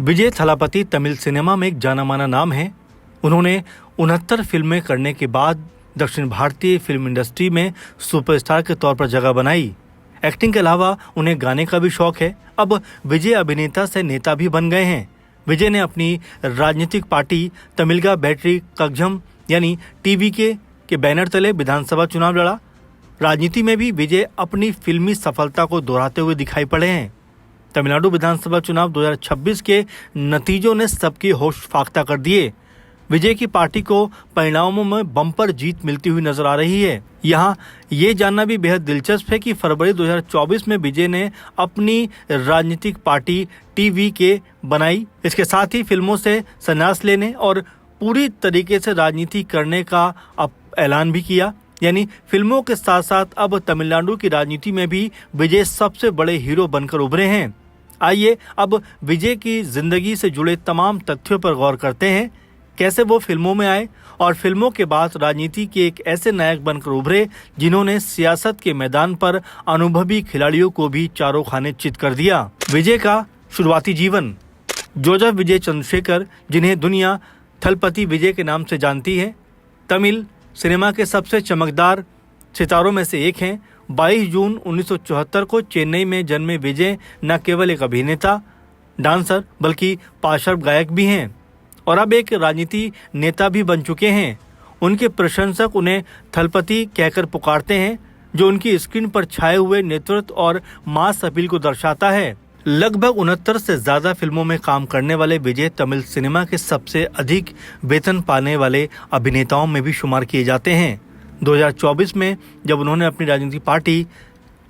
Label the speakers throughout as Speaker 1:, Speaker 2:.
Speaker 1: विजय Thalapathy Tamil cinema में एक जाना माना नाम है। उन्होंने 69 फिल्में करने के बाद दक्षिण भारतीय फिल्म इंडस्ट्री में सुपरस्टार के तौर पर जगह बनाई। एक्टिंग के अलावा उन्हें गाने का भी शौक है। अब विजय अभिनेता से नेता भी बन गए हैं। विजय ने अपनी राजनीतिक पार्टी तमिलगा बैटरी कग्झम यानी टीवीके के बैनर तले विधानसभा चुनाव लड़ा। राजनीति में भी विजय अपनी फिल्मी सफलता को दोहराते हुए दिखाई पड़े हैं। तमिलनाडु विधानसभा चुनाव 2026 के नतीजों ने सबकी होश फाख्ता कर दिए। विजय की पार्टी को परिणामों में बम्पर जीत मिलती हुई नजर आ रही है। यहाँ ये जानना भी बेहद दिलचस्प है कि फरवरी 2024 में विजय ने अपनी राजनीतिक पार्टी टीवीके बनाई। इसके साथ ही फिल्मों से संन्यास लेने और पूरी तरीके से राजनीति करने का अब ऐलान भी किया। यानी फिल्मों के साथ साथ अब तमिलनाडु की राजनीति में भी विजय सबसे बड़े हीरो बनकर उभरे हैं। आइए अब विजय की जिंदगी से जुड़े तमाम तथ्यों पर गौर करते हैं। कैसे वो फिल्मों में आए और फिल्मों के बाद राजनीति के एक ऐसे नायक बनकर उभरे जिन्होंने सियासत के मैदान पर अनुभवी खिलाड़ियों को भी चारों खाने चित कर दिया। विजय का शुरुआती जीवन। जोसेफ विजय चंद्रशेखर, जिन्हें दुनिया थलपति विजय के नाम से जानती है, तमिल सिनेमा के सबसे चमकदार सितारों में से एक हैं। 22 जून 1974 को चेन्नई में जन्मे विजय न केवल एक अभिनेता, डांसर बल्कि पार्श्व गायक भी हैं और अब एक राजनीति नेता भी बन चुके हैं। उनके प्रशंसक उन्हें थलपति कहकर पुकारते हैं, जो उनकी स्क्रीन पर छाए हुए नेतृत्व और मास अपील को दर्शाता है। लगभग 69 से ज्यादा फिल्मों में काम करने वाले विजय तमिल सिनेमा के सबसे अधिक वेतन पाने वाले अभिनेताओं में भी शुमार किए जाते हैं। 2024 में जब उन्होंने अपनी राजनीतिक पार्टी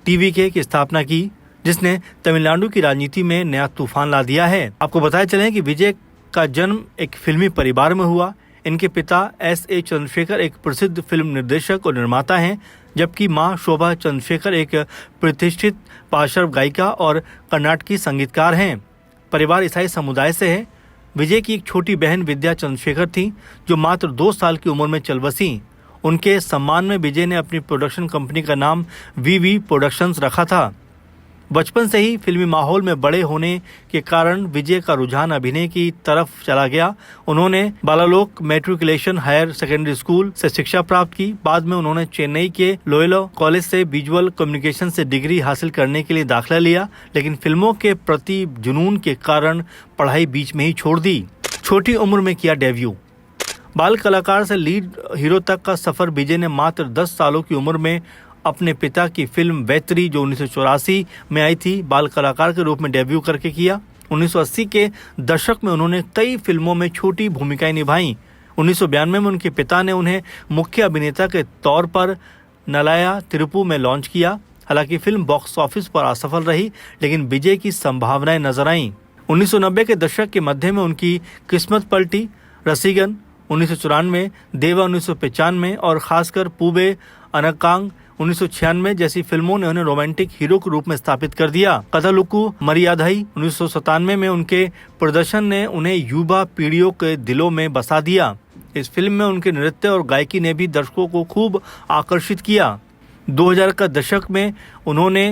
Speaker 1: टीवीके की स्थापना की, जिसने तमिलनाडु की राजनीति में नया तूफान ला दिया है। आपको बताया चले कि विजय का जन्म एक फिल्मी परिवार में हुआ। इनके पिता S.A. चंद्रशेखर एक प्रसिद्ध फिल्म निर्देशक और निर्माता हैं, जबकि मां शोभा चंद्रशेखर एक प्रतिष्ठित पार्श्व गायिका और कर्नाटकी संगीतकार हैं। परिवार ईसाई समुदाय से है। विजय की एक छोटी बहन विद्या चंद्रशेखर थी, जो मात्र 2 साल की उम्र में चल बसी। उनके सम्मान में विजय ने अपनी प्रोडक्शन कंपनी का नाम वीवी प्रोडक्शंस रखा था। बचपन से ही फिल्मी माहौल में बड़े होने के कारण विजय का रुझान अभिनय की तरफ चला गया। उन्होंने बालालोक मैट्रिकुलेशन हायर सेकेंडरी स्कूल से शिक्षा प्राप्त की। बाद में उन्होंने चेन्नई के लोयोला कॉलेज से विजुअल कम्युनिकेशन से डिग्री हासिल करने के लिए दाखिला लिया, लेकिन फिल्मों के प्रति जुनून के कारण पढ़ाई बीच में ही छोड़ दी। छोटी उम्र में किया डेब्यू। बाल कलाकार से लीड हीरो तक का सफर विजय ने मात्र 10 सालों की उम्र में अपने पिता की फिल्म वैतरी, जो 1984 में आई थी, बाल कलाकार के रूप में डेब्यू करके किया। 1980 के दशक में उन्होंने कई फिल्मों में छोटी भूमिकाएं निभाईं। 1992 में उनके पिता ने उन्हें मुख्य अभिनेता के तौर पर नलाया तिरुपु में लॉन्च किया। हालांकि फिल्म बॉक्स ऑफिस पर असफल रही, लेकिन विजय की संभावनाएं नजर आईं। 1990 के दशक के मध्य में उनकी किस्मत पलटी। रसीगन 1994, देवा 1995 और खासकर पूबे अनकांग 1996 जैसी फिल्मों ने उन्हें रोमांटिक हीरो के रूप में स्थापित कर दिया। कथालुकु मरियादाई 1997 में उनके प्रदर्शन ने उन्हें युवा पीढ़ियों के दिलों में बसा दिया। इस फिल्म में उनके नृत्य और गायकी ने भी दर्शकों को खूब आकर्षित किया। 2000 का दशक में उन्होंने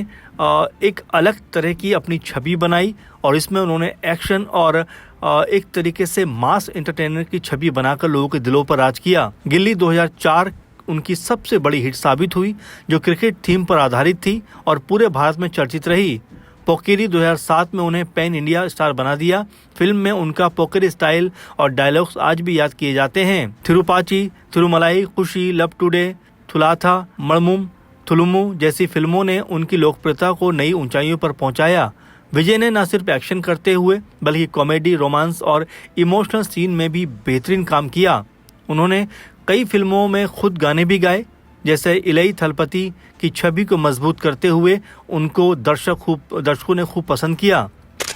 Speaker 1: एक अलग तरह की अपनी छवि बनाई और इसमें उन्होंने एक्शन और एक तरीके से मास एंटरटेनर की छवि बनाकर लोगों के दिलों पर राज किया। गिल्ली 2004 उनकी सबसे बड़ी हिट साबित हुई, जो क्रिकेट थीम पर आधारित थी और पूरे भारत में चर्चित रही। पोकिरी 2007 में उन्हें पैन इंडिया स्टार बना दिया। फिल्म में उनका पोकिरी स्टाइल और डायलॉग्स आज भी याद किए जाते हैं। थिरुपाची, थिरुमलाई, खुशी, लव टुडे, थुलाथा, मड़मुम, थुलुमु जैसी फिल्मों ने उनकी लोकप्रियता को नई ऊंचाइयों पर पहुंचाया। विजय ने न सिर्फ एक्शन करते हुए बल्कि कॉमेडी, रोमांस और इमोशनल सीन में भी बेहतरीन काम किया। उन्होंने कई फिल्मों में खुद गाने भी गाए, जैसे इलई थलपति की छवि को मजबूत करते हुए उनको दर्शकों ने खूब पसंद किया।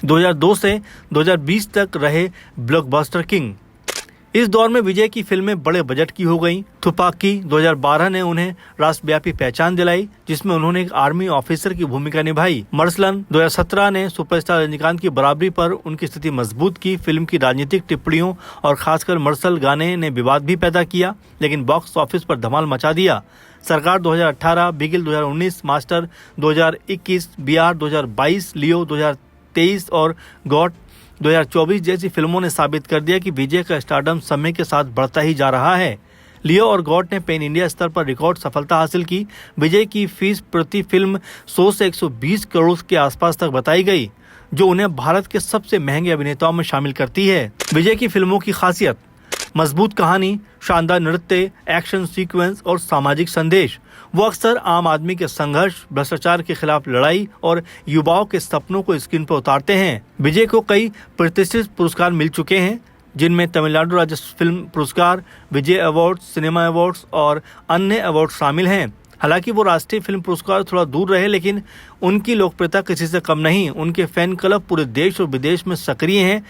Speaker 1: 2002 से 2020 तक रहे ब्लॉकबस्टर किंग। इस दौर में विजय की फिल्में बड़े बजट की हो गईं। थुपाकी 2012 ने उन्हें राष्ट्रव्यापी पहचान दिलाई, जिसमें उन्होंने एक आर्मी ऑफिसर की भूमिका निभाई। मर्सलन 2017 ने सुपरस्टार रजनीकांत की बराबरी पर उनकी स्थिति मजबूत की। फिल्म की राजनीतिक टिप्पणियों और खासकर मर्सल गाने ने विवाद भी पैदा किया, लेकिन बॉक्स ऑफिस पर धमाल मचा दिया। सरकार 2018, बिगिल 2019, मास्टर 2021, बिहार 2022, लियो 2023 और गॉड 2024 जैसी फिल्मों ने साबित कर दिया कि विजय का स्टारडम समय के साथ बढ़ता ही जा रहा है। लियो और गॉड ने पैन इंडिया स्तर पर रिकॉर्ड सफलता हासिल की। विजय की फीस प्रति फिल्म 100 से 120 करोड़ के आसपास तक बताई गई, जो उन्हें भारत के सबसे महंगे अभिनेताओं में शामिल करती है। विजय की फिल्मों की खासियत: मजबूत कहानी, शानदार नृत्य, एक्शन सीक्वेंस और सामाजिक संदेश। वो अक्सर आम आदमी के संघर्ष, भ्रष्टाचार के खिलाफ लड़ाई और युवाओं के सपनों को स्क्रीन पर उतारते हैं। विजय को कई प्रतिष्ठित पुरस्कार मिल चुके हैं, जिनमें तमिलनाडु राज्य फिल्म पुरस्कार, विजय अवार्ड, सिनेमा अवार्ड्स और अन्य अवार्ड शामिल हैं। हालांकि वो राष्ट्रीय फिल्म पुरस्कार थोड़ा दूर रहे, लेकिन उनकी लोकप्रियता किसी से कम नहीं। उनके फैन क्लब पूरे देश और विदेश में सक्रिय हैं।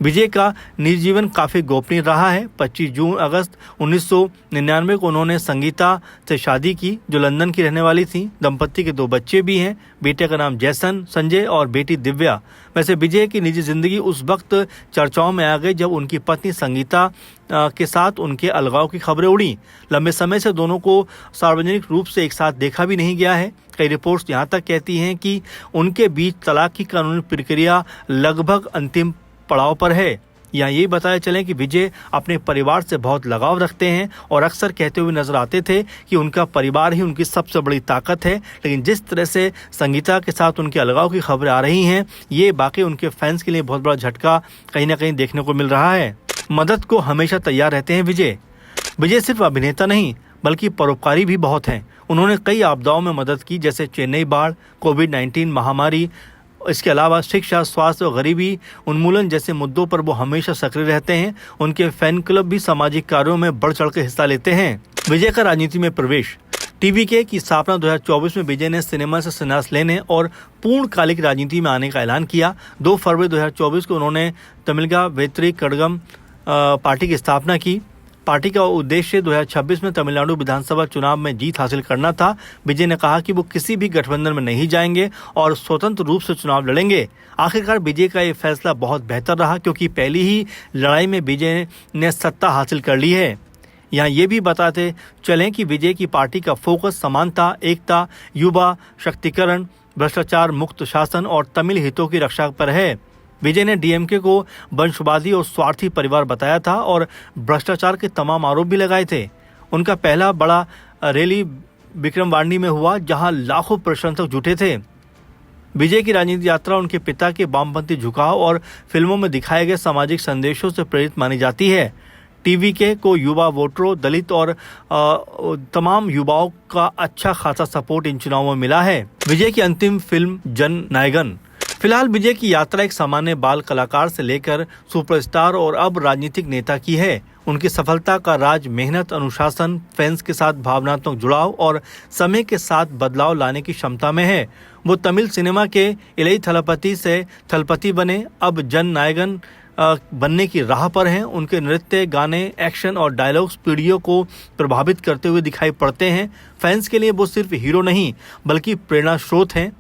Speaker 1: विजय का निजी जीवन काफी गोपनीय रहा है। 25 जून अगस्त 1999 को उन्होंने संगीता से शादी की, जो लंदन की रहने वाली थी। दंपति के 2 बच्चे भी हैं, बेटे का नाम जैसन संजय और बेटी दिव्या। वैसे विजय की निजी जिंदगी उस वक्त चर्चाओं में आ गई जब उनकी पत्नी संगीता के साथ उनके अलगाव की खबरें उड़ी। लंबे समय से दोनों को सार्वजनिक रूप से एक साथ देखा भी नहीं गया है। कई रिपोर्ट्स यहाँ तक कहती हैं कि उनके बीच तलाक की कानूनी प्रक्रिया लगभग अंतिम पड़ाव पर है। यहाँ ये बताया चले कि विजय अपने परिवार से बहुत लगाव रखते हैं और अक्सर कहते हुए नजर आते थे कि उनका परिवार ही उनकी सबसे बड़ी ताकत है। लेकिन जिस तरह से संगीता के साथ उनके अलगाव की खबरें आ रही हैं, ये बाकी उनके फैंस के लिए बहुत बड़ा झटका कहीं ना कहीं देखने को मिल रहा है। मदद को हमेशा तैयार रहते हैं विजय। विजय सिर्फ अभिनेता नहीं, बल्कि परोपकारी भी बहुत हैं। उन्होंने कई आपदाओं में मदद की, जैसे चेन्नई बाढ़, कोविड-19 महामारी। इसके अलावा शिक्षा, स्वास्थ्य और गरीबी उन्मूलन जैसे मुद्दों पर वो हमेशा सक्रिय रहते हैं। उनके फैन क्लब भी सामाजिक कार्यों में बढ़ चढ़ के हिस्सा लेते हैं। विजय का राजनीति में प्रवेश: टीवीके की स्थापना 2024 में विजय ने सिनेमा से संन्यास लेने और पूर्णकालिक राजनीति में आने का ऐलान किया। 2 फरवरी 2024 को उन्होंने तमिलगा वेत्री कड़गम पार्टी की स्थापना की। पार्टी का उद्देश्य 2026 में तमिलनाडु विधानसभा चुनाव में जीत हासिल करना था। विजय ने कहा कि वो किसी भी गठबंधन में नहीं जाएंगे और स्वतंत्र रूप से चुनाव लड़ेंगे। आखिरकार विजय का ये फैसला बहुत बेहतर रहा, क्योंकि पहली ही लड़ाई में विजय ने सत्ता हासिल कर ली है। यहाँ ये भी बताते चलें कि विजय की पार्टी का फोकस समानता, एकता, युवा शक्तिकरण, भ्रष्टाचार मुक्त शासन और तमिल हितों की रक्षा पर है। विजय ने डीएमके को वंशवादी और स्वार्थी परिवार बताया था और भ्रष्टाचार के तमाम आरोप भी लगाए थे। उनका पहला बड़ा रैली विक्रमवांडी में हुआ, जहां लाखों प्रशंसक जुटे थे। विजय की राजनीतिक यात्रा उनके पिता के वामपंथी झुकाव और फिल्मों में दिखाए गए सामाजिक संदेशों से प्रेरित मानी जाती है। टीवीके को युवा वोटरों, दलित और तमाम युवाओं का अच्छा खासा सपोर्ट इन चुनावों में मिला है। विजय की अंतिम फिल्म जन नायगन। फिलहाल विजय की यात्रा एक सामान्य बाल कलाकार से लेकर सुपरस्टार और अब राजनीतिक नेता की है। उनकी सफलता का राज मेहनत, अनुशासन, फैंस के साथ भावनात्मक जुड़ाव और समय के साथ बदलाव लाने की क्षमता में है। वो तमिल सिनेमा के इलई थलपति से थलपति बने, अब जन नायगन बनने की राह पर हैं। उनके नृत्य, गाने, एक्शन और डायलॉग्स पीढ़ियों को प्रभावित करते हुए दिखाई पड़ते हैं। फैंस के लिए वो सिर्फ हीरो नहीं, बल्कि प्रेरणा स्रोत हैं।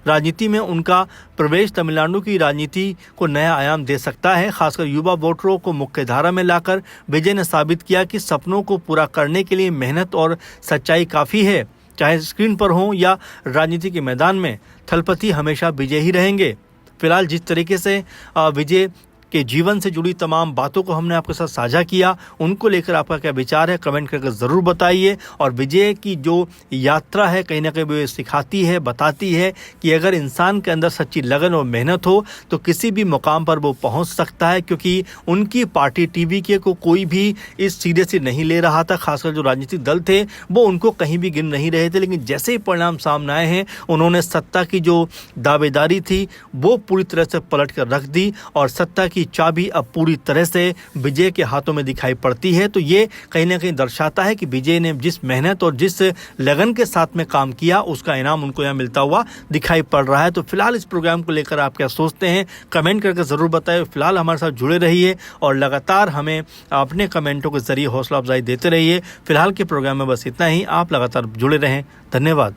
Speaker 1: राजनीति में उनका प्रवेश तमिलनाडु की राजनीति को नया आयाम दे सकता है। खासकर युवा वोटरों को मुख्य धारा में लाकर विजय ने साबित किया कि सपनों को पूरा करने के लिए मेहनत और सच्चाई काफ़ी है। चाहे स्क्रीन पर हो या राजनीति के मैदान में, थलपति हमेशा विजय ही रहेंगे। फिलहाल जिस तरीके से विजय के जीवन से जुड़ी तमाम बातों को हमने आपके साथ साझा किया, उनको लेकर आपका क्या विचार है कमेंट करके ज़रूर बताइए। और विजय की जो यात्रा है कहीं ना कहीं वो सिखाती है, बताती है कि अगर इंसान के अंदर सच्ची लगन और मेहनत हो तो किसी भी मुकाम पर वो पहुंच सकता है। क्योंकि उनकी पार्टी टीवीके को कोई भी इस सीरियसली नहीं ले रहा था। खासकर जो राजनीतिक दल थे वो उनको कहीं भी गिन नहीं रहे थे। लेकिन जैसे ही परिणाम सामने आए हैं, उन्होंने सत्ता की जो दावेदारी थी वो पूरी तरह से पलट कर रख दी और सत्ता की चाबी अब पूरी तरह से विजय के हाथों में दिखाई पड़ती है। तो ये कहीं ना कहीं दर्शाता है कि विजय ने जिस मेहनत और जिस लगन के साथ में काम किया, उसका इनाम उनको यहाँ मिलता हुआ दिखाई पड़ रहा है। तो फिलहाल इस प्रोग्राम को लेकर आप क्या सोचते हैं कमेंट करके ज़रूर बताएं। फिलहाल हमारे साथ जुड़े रहिए और लगातार हमें अपने कमेंटों के जरिए हौसला अफजाई देते रहिए। फिलहाल के प्रोग्राम में बस इतना ही। आप लगातार जुड़े रहें। धन्यवाद।